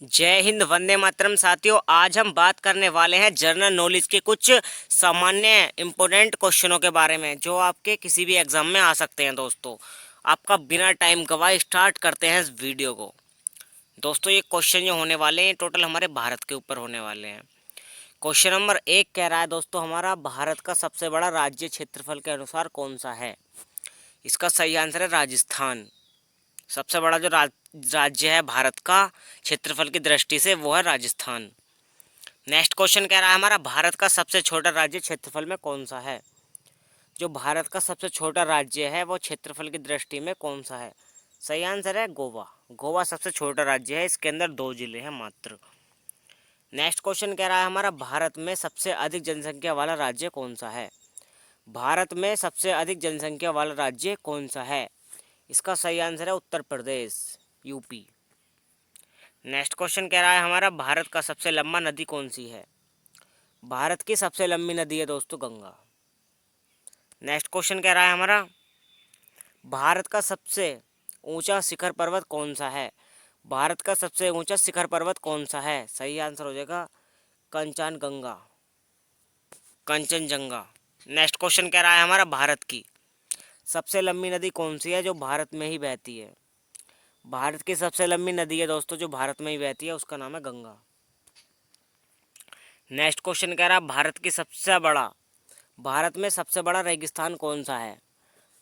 जय हिंद, वंदे मातरम। साथियों, आज हम बात करने वाले हैं जनरल नॉलेज के कुछ सामान्य इम्पोर्टेंट क्वेश्चनों के बारे में जो आपके किसी भी एग्जाम में आ सकते हैं। दोस्तों, आपका बिना टाइम गवाए स्टार्ट करते हैं इस वीडियो को। दोस्तों, ये क्वेश्चन जो होने वाले हैं टोटल हमारे भारत के ऊपर होने वाले हैं। क्वेश्चन नंबर 1 कह रहा है दोस्तों, हमारा भारत का सबसे बड़ा राज्य क्षेत्रफल के अनुसार कौन सा है? इसका सही आंसर है राजस्थान। सबसे बड़ा जो राज्य है भारत का क्षेत्रफल की दृष्टि से, वो है राजस्थान। नेक्स्ट क्वेश्चन कह रहा है हमारा, भारत का सबसे छोटा राज्य क्षेत्रफल में कौन सा है? जो भारत का सबसे छोटा राज्य है वो क्षेत्रफल की दृष्टि में कौन सा है? सही आंसर है गोवा। गोवा सबसे छोटा राज्य है, इसके अंदर 2 जिले हैं मात्र। नेक्स्ट क्वेश्चन कह रहा है हमारा, भारत में सबसे अधिक जनसंख्या वाला राज्य कौन सा है? भारत में सबसे अधिक जनसंख्या वाला राज्य कौन सा है? इसका सही आंसर है Uttar Pradesh, UP. Next question कह रहा है हमारा, भारत का सबसे लंबा नदी कौन सी है? भारत की सबसे लंबी नदी है दोस्तों गंगा। नेक्स्ट क्वेश्चन कह रहा है हमारा, भारत का सबसे ऊंचा शिखर पर्वत कौन सा है? भारत का सबसे ऊंचा शिखर पर्वत कौन सा है? सही आंसर हो जाएगा कंचनगंगा, कंचनजंगा। नेक्स्ट क्वेश्चन कह रहा है हमारा, भारत की सबसे लंबी नदी कौन सी है जो भारत में ही बहती है? भारत की सबसे लंबी नदी है दोस्तों जो भारत में ही बहती है, उसका नाम है गंगा। नेक्स्ट क्वेश्चन कह रहा है, भारत में सबसे बड़ा रेगिस्तान कौन सा है?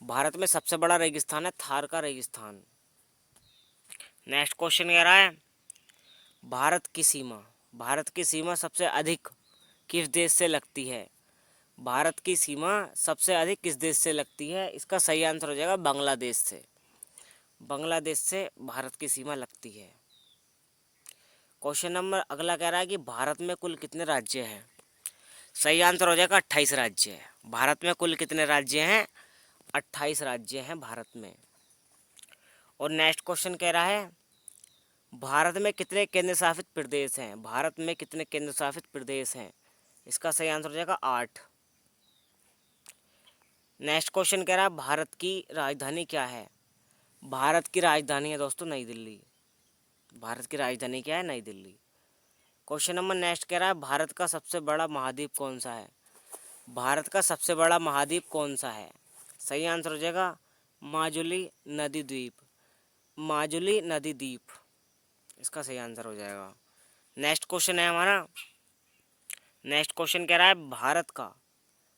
भारत में सबसे बड़ा रेगिस्तान है थार का रेगिस्तान। नेक्स्ट क्वेश्चन कह रहा है, भारत की सीमा सबसे अधिक किस देश से लगती है? भारत की सीमा सबसे अधिक किस देश से लगती है? इसका सही आंसर हो जाएगा बांग्लादेश से। बांग्लादेश से भारत की सीमा लगती है। क्वेश्चन नंबर अगला कह रहा है कि भारत में कुल कितने राज्य हैं? सही आंसर हो जाएगा 28 राज्य है। भारत में कुल कितने राज्य हैं? 28 राज्य हैं भारत में। और नेक्स्ट क्वेश्चन कह रहा है, भारत में कितने केंद्र शासित प्रदेश हैं? भारत में कितने केंद्र शासित प्रदेश हैं? इसका सही आंसर हो जाएगा 8। नेक्स्ट क्वेश्चन कह रहा है, भारत की राजधानी क्या है? भारत की राजधानी है दोस्तों नई दिल्ली। भारत की राजधानी क्या है? नई दिल्ली। क्वेश्चन नंबर नेक्स्ट कह रहा है, भारत का सबसे बड़ा महाद्वीप कौन सा है? भारत का सबसे बड़ा महाद्वीप कौन सा है? सही आंसर हो जाएगा माजुली नदी द्वीप, माजुली नदी द्वीप। इसका सही आंसर हो जाएगा। नेक्स्ट क्वेश्चन है हमारा, नेक्स्ट क्वेश्चन कह रहा है, भारत का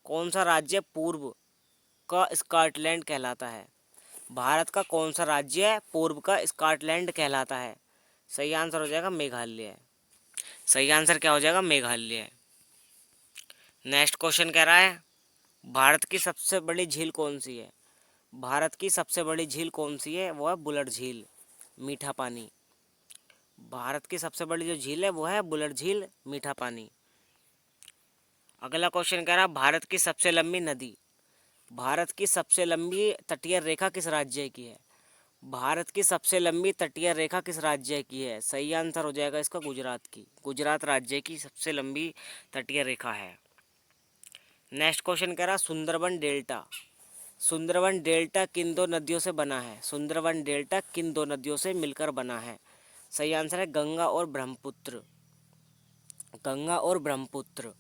कौन सा राज्य पूर्व का स्कॉटलैंड कहलाता है? भारत का कौन सा राज्य पूर्व का स्कॉटलैंड कहलाता है? सही आंसर हो जाएगा मेघालय। सही आंसर क्या हो जाएगा? मेघालय। नेक्स्ट क्वेश्चन कह रहा है, भारत की सबसे बड़ी झील कौन सी है? भारत की सबसे बड़ी झील कौन सी है? वो है बुलर झील, मीठा पानी। भारत की सबसे बड़ी जो झील है वो है बुलर झील, मीठा पानी। अगला क्वेश्चन कह रहा है, भारत की सबसे लंबी नदी, भारत की सबसे लंबी तटीय रेखा किस राज्य की है? भारत की सबसे लंबी तटीय रेखा किस राज्य की है? सही आंसर हो जाएगा इसका गुजरात की। गुजरात राज्य की सबसे लंबी तटीय रेखा है। नेक्स्ट क्वेश्चन कह रहा, सुंदरबन डेल्टा, सुंदरबन डेल्टा किन 2 नदियों से बना है? सुंदरबन डेल्टा किन 2 नदियों से मिलकर बना है? सही आंसर है गंगा और ब्रह्मपुत्र, गंगा और ब्रह्मपुत्र।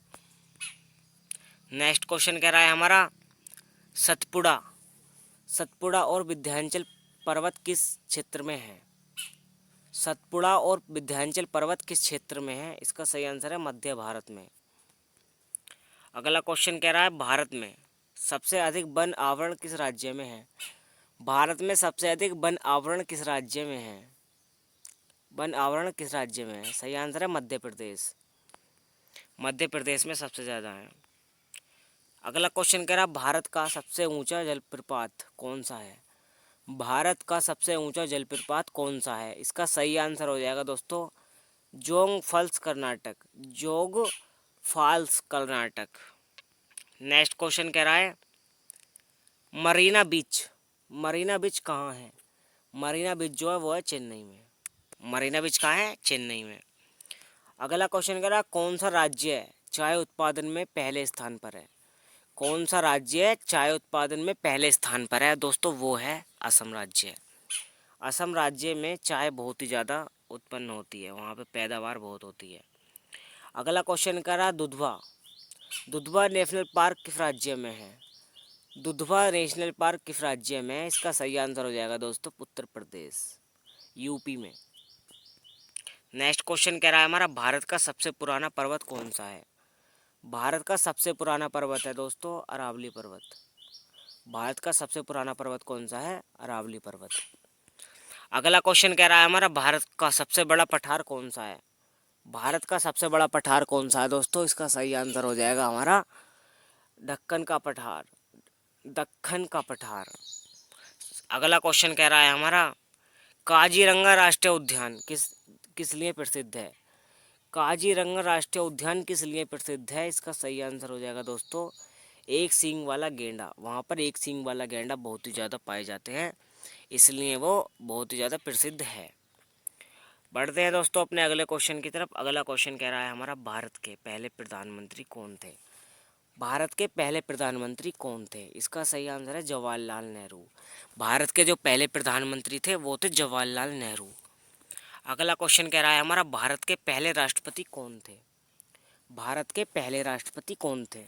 नेक्स्ट क्वेश्चन कह रहा है हमारा, सतपुड़ा, सतपुड़ा और विंध्याचल पर्वत किस क्षेत्र में है? सतपुड़ा और विंध्याचल पर्वत किस क्षेत्र में है? इसका सही आंसर है मध्य भारत में। अगला क्वेश्चन कह रहा है, भारत में सबसे अधिक वन आवरण किस राज्य में है? भारत में सबसे अधिक वन आवरण किस राज्य में है? वन आवरण किस राज्य में है? सही आंसर है मध्य प्रदेश। मध्य प्रदेश में सबसे ज़्यादा है। अगला क्वेश्चन कह रहा है, भारत का सबसे ऊंचा जलप्रपात कौन सा है? भारत का सबसे ऊंचा जलप्रपात कौन सा है? इसका सही आंसर हो जाएगा दोस्तों जोग फॉल्स कर्नाटक, जोग फॉल्स कर्नाटक। नेक्स्ट क्वेश्चन कह रहा है, मरीना बीच, मरीना बीच कहाँ है? मरीना बीच जो है वो है चेन्नई में। मरीना बीच कहाँ है? चेन्नई में। अगला क्वेश्चन कह रहा है, कौन सा राज्य चाय उत्पादन में पहले स्थान पर है? कौन सा राज्य चाय उत्पादन में पहले स्थान पर है? दोस्तों वो है असम राज्य। असम राज्य में चाय बहुत ही ज़्यादा उत्पन्न होती है, वहाँ पे पैदावार बहुत होती है। अगला क्वेश्चन कह रहा दुधवा। दुधवा नेशनल पार्क किस राज्य में है? दुधवा नेशनल पार्क किस राज्य में है? इसका सही आंसर हो जाएगा दोस्तों उत्तर प्रदेश, यूपी में। नेक्स्ट क्वेश्चन कह रहा है हमारा भारत का सबसे पुराना पर्वत कौन सा है? भारत का सबसे पुराना पर्वत है दोस्तों अरावली पर्वत। भारत का सबसे पुराना पर्वत कौन सा है? अरावली पर्वत। अगला क्वेश्चन कह रहा है हमारा भारत का सबसे बड़ा पठार कौन सा है? भारत का सबसे बड़ा पठार कौन सा है दोस्तों? इसका सही आंसर हो जाएगा हमारा दक्कन का पठार, दक्कन का पठार। अगला क्वेश्चन कह रहा है हमारा काजीरंगा राष्ट्रीय उद्यान किस किस लिए प्रसिद्ध है? काजीरंगा राष्ट्रीय उद्यान किस लिए प्रसिद्ध है? इसका सही आंसर हो जाएगा दोस्तों एक सींग वाला गेंडा। वहाँ पर एक सींग वाला गेंडा बहुत ही ज़्यादा पाए जाते हैं, इसलिए वो बहुत ही ज़्यादा प्रसिद्ध है। बढ़ते हैं दोस्तों अपने अगले क्वेश्चन की तरफ। अगला क्वेश्चन कह रहा है हमारा भारत के पहले प्रधानमंत्री कौन थे? भारत के पहले प्रधानमंत्री कौन थे? इसका सही आंसर है जवाहरलाल नेहरू। भारत के जो पहले प्रधानमंत्री थे वो थे जवाहरलाल नेहरू। अगला क्वेश्चन कह रहा है हमारा भारत के पहले राष्ट्रपति कौन थे? भारत के पहले राष्ट्रपति कौन थे?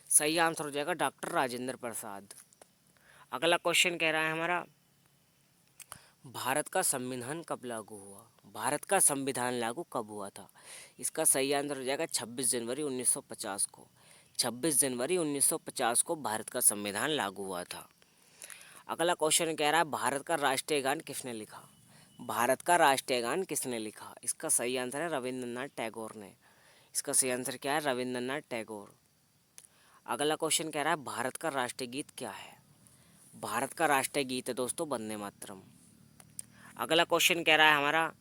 सही आंसर हो जाएगा डॉक्टर राजेंद्र प्रसाद। अगला क्वेश्चन कह रहा है हमारा भारत का संविधान कब लागू हुआ? भारत का संविधान लागू कब हुआ था? इसका सही आंसर हो जाएगा 26 जनवरी 1950 को। 26 जनवरी 1950 को भारत का संविधान लागू हुआ था। अगला क्वेश्चन कह रहा है भारत का राष्ट्रीय गान किसने लिखा? भारत का राष्ट्रीय गान किसने लिखा? इसका सही आंसर है रविंद्रनाथ टैगोर ने। इसका सही आंसर क्या है? रविंद्रनाथ टैगोर। अगला क्वेश्चन कह रहा है भारत का राष्ट्रीय गीत क्या है? भारत का राष्ट्रीय गीत है दोस्तों वंदे मातरम। अगला क्वेश्चन कह रहा है हमारा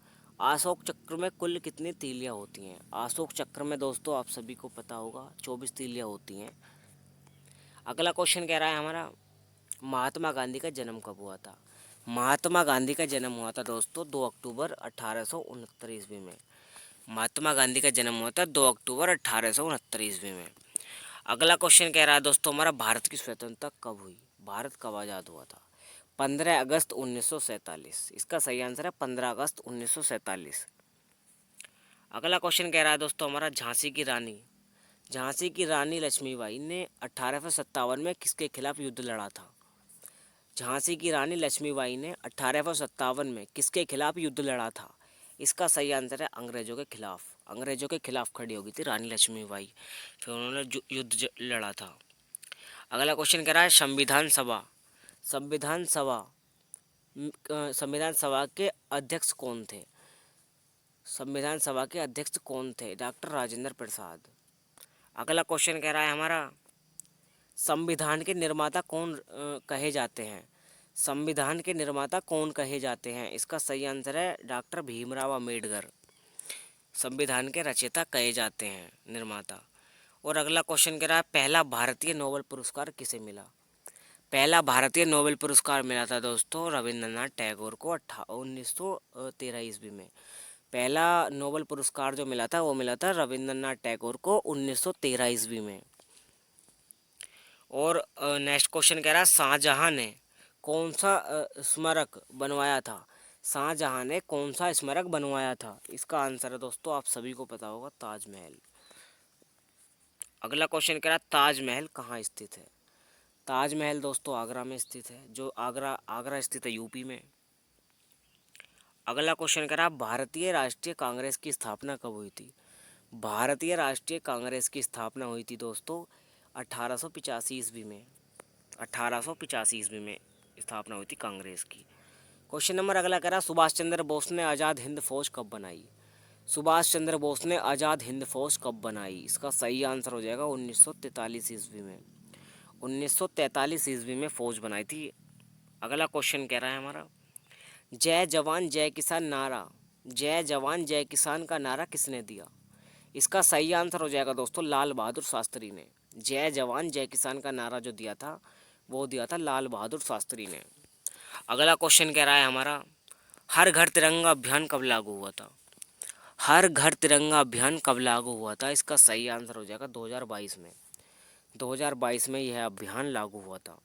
अशोक चक्र में कुल कितनी तीलियां होती हैं? अशोक चक्र में दोस्तों आप सभी को पता होगा 24 तीलियां होती हैं। अगला क्वेश्चन कह रहा है हमारा महात्मा गांधी का जन्म कब हुआ था? महात्मा गांधी का जन्म हुआ था दोस्तों 2 अक्टूबर 1869 ईस्वी में। महात्मा गांधी का जन्म हुआ था 2 अक्टूबर 1869 ईस्वी में। अगला क्वेश्चन कह रहा है दोस्तों हमारा भारत की स्वतंत्रता कब हुई? भारत कब आज़ाद हुआ था? 15 अगस्त 1947। इसका सही आंसर है 15 अगस्त 1947। अगला क्वेश्चन कह रहा है दोस्तों हमारा झांसी की रानी लक्ष्मीबाई ने 1857 में किसके खिलाफ युद्ध लड़ा था? झांसी की रानी लक्ष्मीबाई ने 1857 में किसके खिलाफ युद्ध लड़ा था? इसका सही आंसर है अंग्रेजों के खिलाफ। अंग्रेजों के खिलाफ खड़ी हो गई थी रानी लक्ष्मीबाई, फिर उन्होंने लड़ा था। अगला क्वेश्चन कह रहा है संविधान सभा संविधान सभा के अध्यक्ष कौन थे? संविधान सभा के अध्यक्ष कौन थे? डॉक्टर राजेंद्र प्रसाद। अगला क्वेश्चन कह रहा है हमारा संविधान के निर्माता कौन कहे जाते हैं? संविधान के निर्माता कौन कहे जाते हैं? इसका सही आंसर है डॉक्टर भीमराव अम्बेडकर। संविधान के रचयिता कहे जाते हैं निर्माता। और अगला क्वेश्चन कह रहा है पहला भारतीय नोबेल पुरस्कार किसे मिला? पहला भारतीय नोबेल पुरस्कार मिला था दोस्तों रविंद्रनाथ टैगोर को 1913 ईस्वी में। पहला नोबेल पुरस्कार जो मिला था वो मिला था रविंद्रनाथ टैगोर को 1913 ईस्वी में। और नेक्स्ट क्वेश्चन कह रहा है शाहजहां ने कौन सा स्मारक बनवाया था? शाहजहां ने कौन सा स्मारक बनवाया था? इसका आंसर है दोस्तों आप सभी को पता होगा ताजमहल। अगला क्वेश्चन कह रहा है ताजमहल कहाँ स्थित है? ताजमहल दोस्तों आगरा में स्थित है, जो आगरा स्थित है यूपी में। अगला क्वेश्चन कह रहा है भारतीय राष्ट्रीय कांग्रेस की स्थापना कब हुई थी? भारतीय राष्ट्रीय कांग्रेस की स्थापना हुई थी दोस्तों 1885 ईस्वी में। 1885 ईस्वी में स्थापना हुई थी कांग्रेस की। क्वेश्चन नंबर अगला कह रहा है सुभाष चंद्र बोस ने आज़ाद हिंद फौज कब बनाई? सुभाष चंद्र बोस ने आज़ाद हिंद फौज कब बनाई? इसका सही आंसर हो जाएगा 1943 ईस्वी में। 1943 ईस्वी में फौज बनाई थी। अगला क्वेश्चन कह रहा है हमारा जय जवान जय किसान नारा, जय जवान जय किसान का नारा किसने दिया? इसका सही आंसर हो जाएगा दोस्तों लाल बहादुर शास्त्री ने। जय जवान जय किसान का नारा जो दिया था वो दिया था लाल बहादुर शास्त्री ने। अगला क्वेश्चन कह रहा है हमारा हर घर तिरंगा अभियान कब लागू हुआ था? हर घर तिरंगा अभियान कब लागू हुआ था? इसका सही आंसर हो जाएगा 2022 में। 2022 में यह अभियान लागू हुआ था।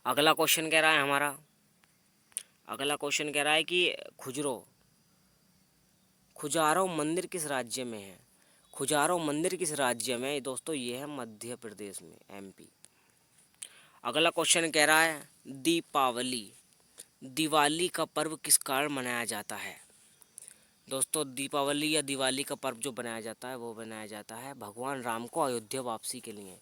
अगला क्वेश्चन कह रहा है हमारा अगला क्वेश्चन कह रहा है कि खुजारो मंदिर किस राज्य में है? खुजारो मंदिर किस राज्य में है दोस्तों? ये है मध्य प्रदेश में, एमपी। अगला क्वेश्चन कह रहा है दीपावली, दिवाली का पर्व किस कारण मनाया जाता है? दोस्तों दीपावली या दिवाली का पर्व जो बनाया जाता है वो बनाया जाता है भगवान राम को अयोध्या वापसी के लिए।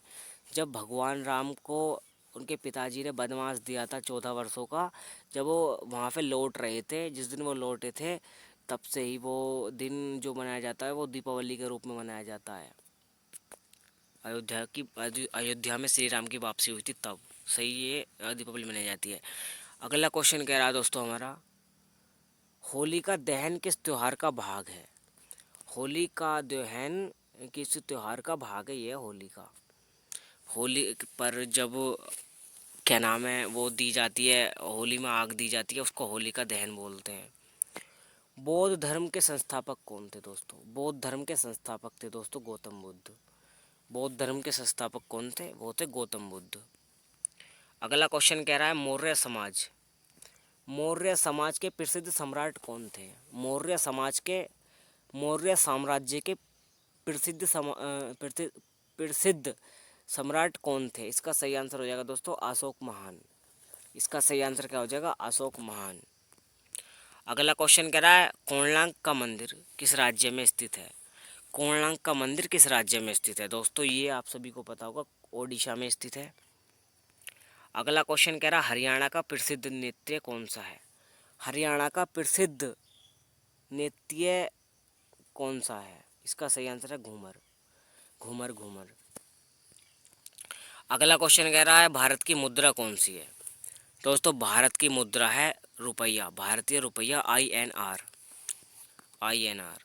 जब भगवान राम को उनके पिताजी ने वनवास दिया था 14 वर्षों का, जब वो वहाँ पे लौट रहे थे, जिस दिन वो लौटे थे, तब से ही वो दिन जो मनाया जाता है वो दीपावली के रूप में मनाया जाता है। अयोध्या में श्री राम की वापसी हुई थी तब सही ये दीपावली मनाई जाती है। अगला क्वेश्चन कह रहा है दोस्तों हमारा, होली का दहन किस त्योहार का भाग है? होली का दहन किस त्योहार का भाग है? ये होली का, होली पर जब क्या नाम है वो दी जाती है, होली में आग दी जाती है, उसको होली का दहन बोलते हैं। बौद्ध धर्म के संस्थापक कौन थे दोस्तों? बौद्ध धर्म के संस्थापक थे दोस्तों गौतम बुद्ध। बौद्ध धर्म के संस्थापक कौन थे? वो थे गौतम बुद्ध। अगला क्वेश्चन कह रहा है मौर्य समाज, मौर्य समाज के प्रसिद्ध सम्राट कौन थे? मौर्य साम्राज्य के प्रसिद्ध सम्राट कौन थे? इसका सही आंसर हो जाएगा दोस्तों अशोक महान। इसका सही आंसर क्या हो जाएगा? अशोक महान। अगला क्वेश्चन कह रहा है कोणार्क का मंदिर किस राज्य में स्थित है? कोणार्क का मंदिर किस राज्य में स्थित है? दोस्तों ये आप सभी को पता होगा, ओडिशा में स्थित है। अगला क्वेश्चन कह रहा है हरियाणा का प्रसिद्ध नृत्य कौन सा है? हरियाणा का प्रसिद्ध नृत्य कौन सा है? इसका सही आंसर है घूमर, घूमर घूमर। अगला क्वेश्चन कह रहा है भारत की मुद्रा कौन सी है? दोस्तों भारत की मुद्रा है रुपया, भारतीय रुपया, INR, INR।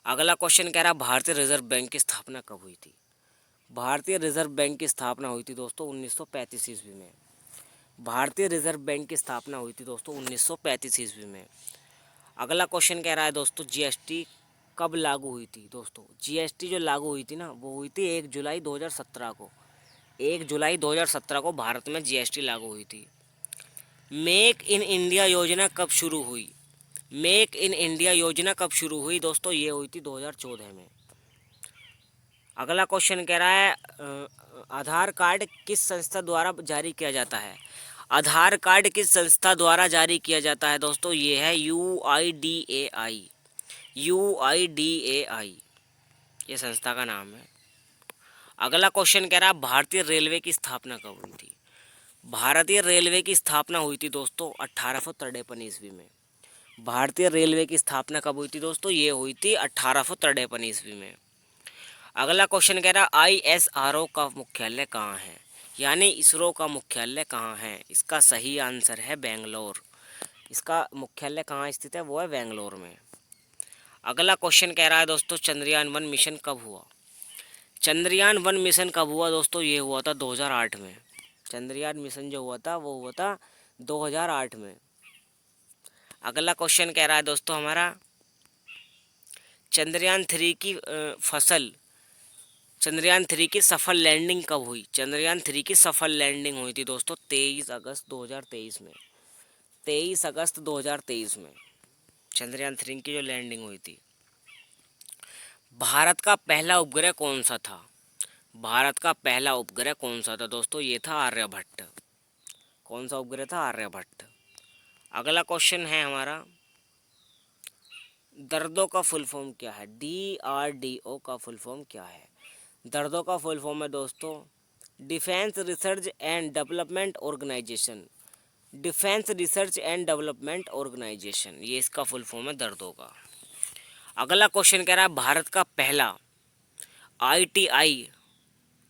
अगला क्वेश्चन कह रहा है भारतीय रिजर्व बैंक की स्थापना कब हुई थी? भारतीय रिजर्व बैंक की स्थापना हुई थी दोस्तों 1935 ईस्वी में। भारतीय रिजर्व बैंक की स्थापना हुई थी दोस्तों 1935 ईस्वी में। अगला क्वेश्चन कह रहा है दोस्तों GST कब लागू हुई थी? दोस्तों GST जो लागू हुई थी ना वो हुई थी 1 जुलाई 2017 को। 1 जुलाई 2017 को भारत में GST लागू हुई थी। मेक इन इंडिया योजना कब शुरू हुई? मेक इन इंडिया योजना कब शुरू हुई दोस्तों? ये हुई थी 2014 में। अगला क्वेश्चन कह रहा है आधार कार्ड किस संस्था द्वारा जारी किया जाता है? आधार कार्ड किस संस्था द्वारा जारी किया जाता है दोस्तों? ये है UIDAI, UIDAI ये संस्था का नाम है। अगला क्वेश्चन कह रहा है भारतीय रेलवे की स्थापना कब हुई थी? भारतीय रेलवे की स्थापना हुई थी दोस्तों 1853 ईस्वी में। भारतीय रेलवे की स्थापना कब हुई थी दोस्तों? ये हुई थी 1853 ईस्वी में। अगला क्वेश्चन कह रहा है ISRO का मुख्यालय कहाँ है? यानी इसरो का मुख्यालय कहाँ है? इसका सही आंसर है बेंगलोर। इसका मुख्यालय कहाँ स्थित है? वो है बेंगलोर में। अगला क्वेश्चन कह रहा है दोस्तों चंद्रयान-1 मिशन कब हुआ? चंद्रयान-1 मिशन कब हुआ दोस्तों? ये हुआ था 2008 में। चंद्रयान मिशन जो हुआ था वो हुआ था 2008 में। अगला क्वेश्चन कह रहा है दोस्तों हमारा चंद्रयान-3 की चंद्रयान-3 की सफल लैंडिंग कब हुई? चंद्रयान-3 की सफल लैंडिंग हुई थी दोस्तों 23 अगस्त 2023 में। 23 अगस्त 2023 में चंद्रयान-3 की जो लैंडिंग हुई थी। भारत का पहला उपग्रह कौन सा था? भारत का पहला उपग्रह कौन सा था दोस्तों? ये था आर्यभट्ट। कौन सा उपग्रह था? आर्यभट्ट। अगला क्वेश्चन है हमारा दर्दों का फुल फॉर्म क्या है? DRDO का फुल फॉर्म क्या है? दर्दों का फुल फॉर्म है दोस्तों defence research and development organisation. Defence research and development organisation ये इसका फुल फॉर्म है दर्दों का। अगला क्वेश्चन कह रहा है भारत का पहला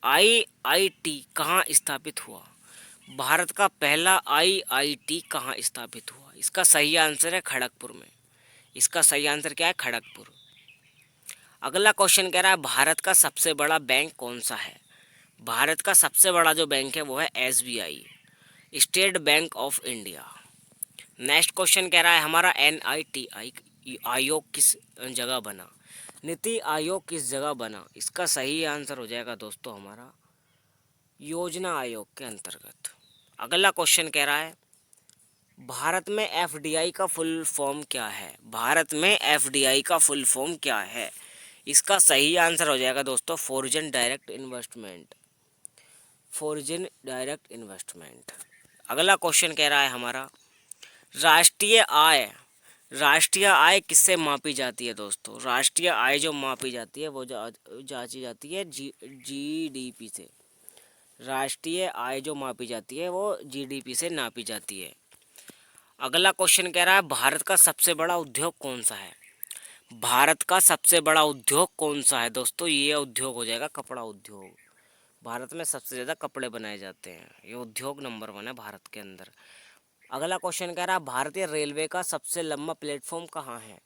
IIT कहाँ स्थापित हुआ? भारत का पहला IIT कहाँ स्थापित हुआ? इसका सही आंसर है खड़गपुर में। इसका सही आंसर क्या है? खड़गपुर। अगला क्वेश्चन कह रहा है भारत का सबसे बड़ा बैंक कौन सा है? भारत का सबसे बड़ा जो बैंक है वो है SBI, state bank of India. Next question कह रहा है हमारा NITI आयोग किस जगह बना? नीति आयोग किस जगह बना? इसका सही आंसर हो जाएगा दोस्तों हमारा योजना आयोग के अंतर्गत। अगला क्वेश्चन कह रहा है भारत में एफडीआई का फुल फॉर्म क्या है? भारत में एफडीआई का फुल फॉर्म क्या है? इसका सही आंसर हो जाएगा दोस्तों foreign direct investment. Foreign direct investment. अगला क्वेश्चन कह रहा है हमारा, राष्ट्रीय आय, राष्ट्रीय आय किससे मापी जाती है दोस्तों? राष्ट्रीय आय जो मापी जाती है वो जांची जाती है जीडीपी से। राष्ट्रीय आय जो मापी जाती है वो जीडीपी से नापी जाती है। अगला क्वेश्चन कह रहा है, भारत का सबसे बड़ा उद्योग कौन सा है? भारत का सबसे बड़ा उद्योग कौन सा है दोस्तों? ये उद्योग हो जाएगा कपड़ा उद्योग। भारत में सबसे ज़्यादा कपड़े बनाए जाते हैं, ये उद्योग नंबर 1 है भारत के अंदर। अगला क्वेश्चन कह रहा है, भारतीय रेलवे का सबसे लंबा प्लेटफॉर्म कहाँ है?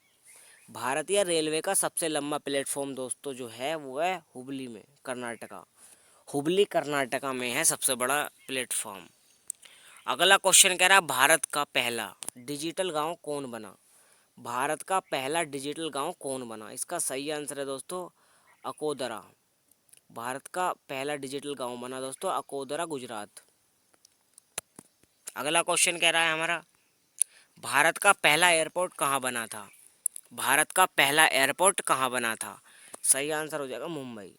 भारतीय रेलवे का सबसे लंबा प्लेटफॉर्म दोस्तों जो है वो है हुबली में, कर्नाटका। हुबली कर्नाटका में है सबसे बड़ा प्लेटफॉर्म। अगला क्वेश्चन कह रहा है, भारत का पहला डिजिटल गांव कौन बना? भारत का पहला डिजिटल गांव कौन बना? इसका सही आंसर है दोस्तों अकोदरा। भारत का पहला डिजिटल गांव बना दोस्तों अकोदरा, गुजरात। अगला क्वेश्चन कह रहा है हमारा, भारत का पहला एयरपोर्ट कहाँ बना था? भारत का पहला एयरपोर्ट कहाँ बना था? सही आंसर हो जाएगा मुंबई।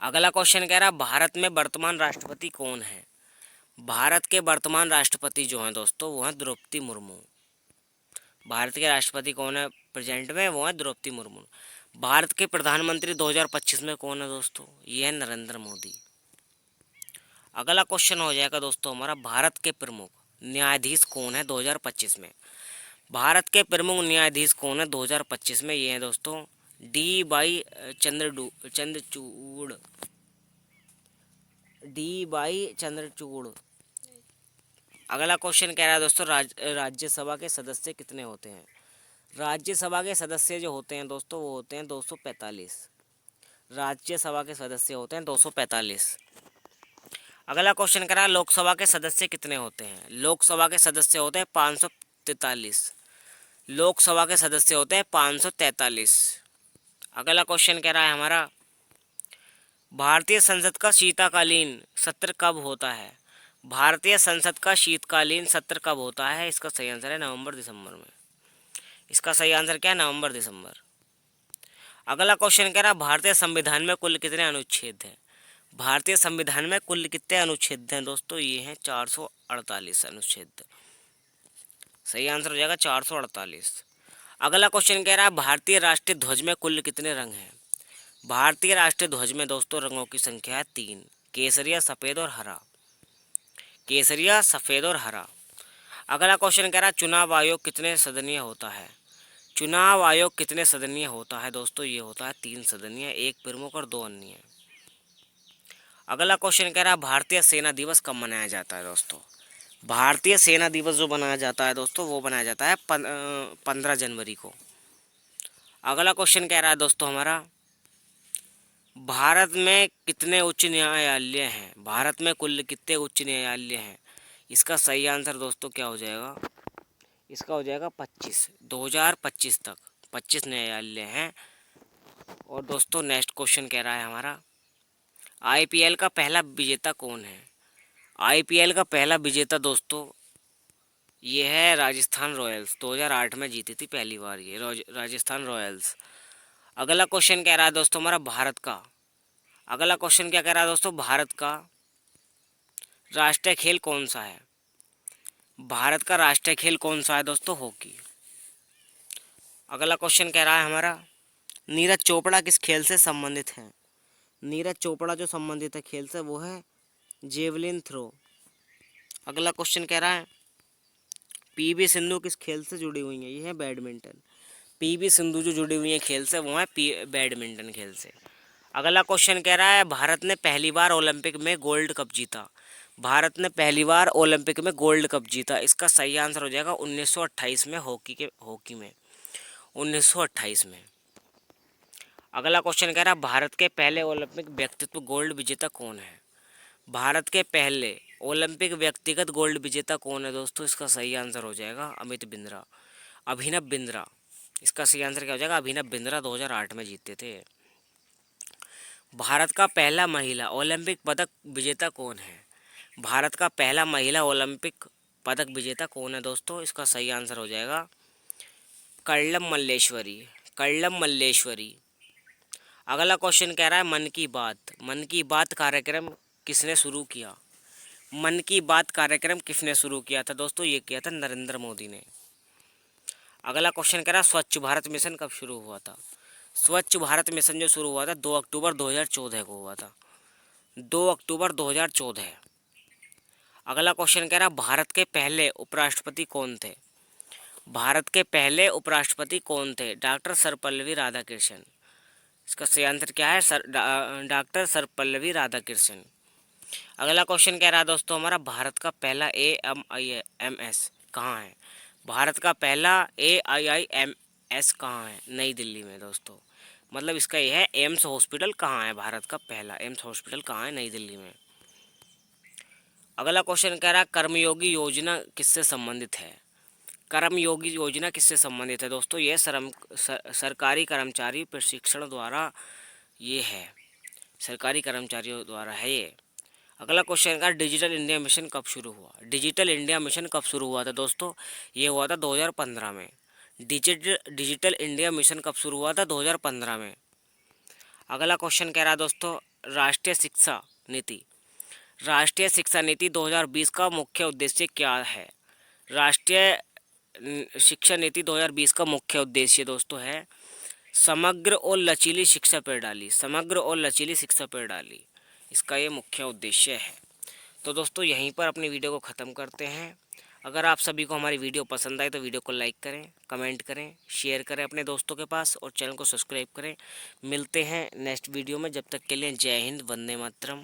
अगला क्वेश्चन कह रहा है, भारत में वर्तमान राष्ट्रपति कौन है? भारत के वर्तमान राष्ट्रपति जो हैं दोस्तों वो हैं द्रौपदी मुर्मू। भारत के राष्ट्रपति कौन है प्रेजेंट में? वो है द्रौपदी मुर्मू। भारत के प्रधानमंत्री 2025 में कौन है दोस्तों? ये है नरेंद्र मोदी। अगला क्वेश्चन हो जाएगा दोस्तों हमारा, भारत के प्रमुख न्यायाधीश कौन है 2025 में? भारत के प्रमुख न्यायाधीश कौन है 2025 में? ये है दोस्तों D Y Chandrachud. D Y Chandrachud. अगला क्वेश्चन कह रहा है दोस्तों, राज्यसभा के सदस्य कितने होते हैं? राज्यसभा के सदस्य जो होते हैं दोस्तों वो होते हैं 245। राज्यसभा के सदस्य होते हैं 245। अगला क्वेश्चन कह रहा है, लोकसभा के सदस्य कितने होते हैं? लोकसभा के सदस्य होते हैं 543। लोकसभा के सदस्य होते हैं 543। अगला क्वेश्चन कह रहा है हमारा, भारतीय संसद का शीतकालीन सत्र कब होता है? भारतीय संसद का शीतकालीन सत्र कब होता है? इसका सही आंसर है नवंबर दिसंबर में। इसका सही आंसर क्या है? नवंबर दिसंबर। अगला क्वेश्चन कह रहा है, भारतीय संविधान में कुल कितने अनुच्छेद हैं? भारतीय संविधान में कुल कितने अनुच्छेद हैं दोस्तों? ये हैं 448 अनुच्छेद। सही आंसर हो जाएगा 448। अगला क्वेश्चन कह रहा है, भारतीय राष्ट्रीय ध्वज में कुल कितने रंग हैं? भारतीय राष्ट्रीय ध्वज में दोस्तों रंगों की संख्या है 3, केसरिया, सफ़ेद और हरा। केसरिया, सफ़ेद और हरा। अगला क्वेश्चन कह रहा है, चुनाव आयोग कितने सदनीय होता है? चुनाव आयोग कितने सदनीय होता है दोस्तों? ये होता है 3 सदनीय, 1 प्रमुख और 2 अन्य। अगला क्वेश्चन कह रहा है, भारतीय सेना दिवस कब मनाया जाता है दोस्तों? भारतीय सेना दिवस जो मनाया जाता है दोस्तों वो मनाया जाता है 15 जनवरी को। अगला क्वेश्चन कह रहा है दोस्तों हमारा, भारत में कितने उच्च न्यायालय हैं? भारत में कुल कितने उच्च न्यायालय हैं? इसका सही आंसर दोस्तों क्या हो जाएगा? इसका हो जाएगा 25। 2025 तक 25 न्यायालय हैं। और दोस्तों नेक्स्ट क्वेश्चन कह रहा है हमारा, आईपीएल का पहला विजेता कौन है? आईपीएल का पहला विजेता दोस्तों ये है राजस्थान रॉयल्स। 2008 में जीती थी पहली बार ये राजस्थान रॉयल्स। अगला क्वेश्चन कह रहा है दोस्तों हमारा, भारत का अगला क्वेश्चन क्या कह रहा है दोस्तों, भारत का राष्ट्रीय खेल कौन सा है? भारत का राष्ट्रीय खेल कौन सा है दोस्तों? हॉकी। अगला क्वेश्चन कह रहा है हमारा, नीरज चोपड़ा किस खेल से संबंधित है? नीरज चोपड़ा जो संबंधित है खेल से वो है जेवलिन थ्रो। अगला क्वेश्चन कह रहा है, पीवी सिंधु किस खेल से जुड़ी हुई है? ये है बैडमिंटन। पीवी सिंधु जो जुड़ी हुई है खेल से वो है बैडमिंटन खेल से। अगला क्वेश्चन कह रहा है, भारत ने पहली बार ओलंपिक में गोल्ड कप जीता? भारत ने पहली बार ओलंपिक में गोल्ड कप जीता। इसका सही आंसर हो जाएगा 1928 में, हॉकी में 1928 में। अगला क्वेश्चन कह रहा है, भारत के पहले ओलंपिक व्यक्तित्व गोल्ड विजेता कौन है? भारत के पहले ओलंपिक व्यक्तिगत गोल्ड विजेता कौन है दोस्तों? इसका सही आंसर हो जाएगा अमित बिंद्रा, अभिनव बिंद्रा। इसका सही आंसर क्या हो जाएगा? अभिनव बिंद्रा 2008 में जीते थे। भारत का पहला महिला ओलंपिक पदक विजेता कौन है? भारत का पहला महिला ओलंपिक पदक विजेता कौन है दोस्तों? इसका सही आंसर हो जाएगा कल्लम मल्लेश्वरी। कल्लम मल्लेश्वरी। अगला क्वेश्चन कह रहा है मन की बात। मन की बात कार्यक्रम किसने शुरू किया? मन की बात कार्यक्रम किसने शुरू किया था दोस्तों? ये किया था नरेंद्र मोदी ने। अगला क्वेश्चन कह रहा है स्वच्छ भारत मिशन कब शुरू हुआ था? स्वच्छ भारत मिशन जो शुरू हुआ था 2 अक्टूबर 2014 को हुआ था। 2 अक्टूबर 2014। अगला क्वेश्चन कह रहा है भारत के पहले उपराष्ट्रपति कौन थे? भारत के पहले उपराष्ट्रपति कौन थे? डॉक्टर सर्वपल्लवी राधाकृष्णन। इसका सही आंसर क्या है? डॉक्टर सर्वपल्लवी राधाकृष्णन। अगला क्वेश्चन कह रहा है दोस्तों हमारा भारत का पहला AIIMS कहाँ है? भारत का पहला AIIMS कहाँ है? नई दिल्ली में दोस्तों। मतलब इसका ये है एम्स हॉस्पिटल कहाँ है? भारत का पहला एम्स हॉस्पिटल कहाँ है? नई दिल्ली में। अगला क्वेश्चन कह रहा है कर्मयोगी योजना किससे संबंधित है? कर्मयोगी योजना किससे संबंधित है दोस्तों? ये सरकारी कर्मचारी प्रशिक्षण द्वारा ये है, सरकारी कर्मचारियों द्वारा है ये। अगला क्वेश्चन का डिजिटल इंडिया मिशन कब शुरू हुआ? डिजिटल इंडिया मिशन कब शुरू हुआ था दोस्तों? ये हुआ था 2015 में। डिजिटल इंडिया मिशन कब शुरू हुआ था? 2015 में। अगला क्वेश्चन कह रहा है दोस्तों राष्ट्रीय शिक्षा नीति। राष्ट्रीय शिक्षा नीति 2020 का मुख्य उद्देश्य क्या है? राष्ट्रीय शिक्षा नीति 2020 का मुख्य उद्देश्य दोस्तों है समग्र और लचीली शिक्षा प्रणाली। समग्र और लचीली शिक्षा प्रणाली इसका ये मुख्य उद्देश्य है। तो दोस्तों यहीं पर अपनी वीडियो को ख़त्म करते हैं। अगर आप सभी को हमारी वीडियो पसंद आए तो वीडियो को लाइक करें, कमेंट करें, शेयर करें अपने दोस्तों के पास और चैनल को सब्सक्राइब करें। मिलते हैं नेक्स्ट वीडियो में, जब तक के लिए जय हिंद, वंदे मातरम।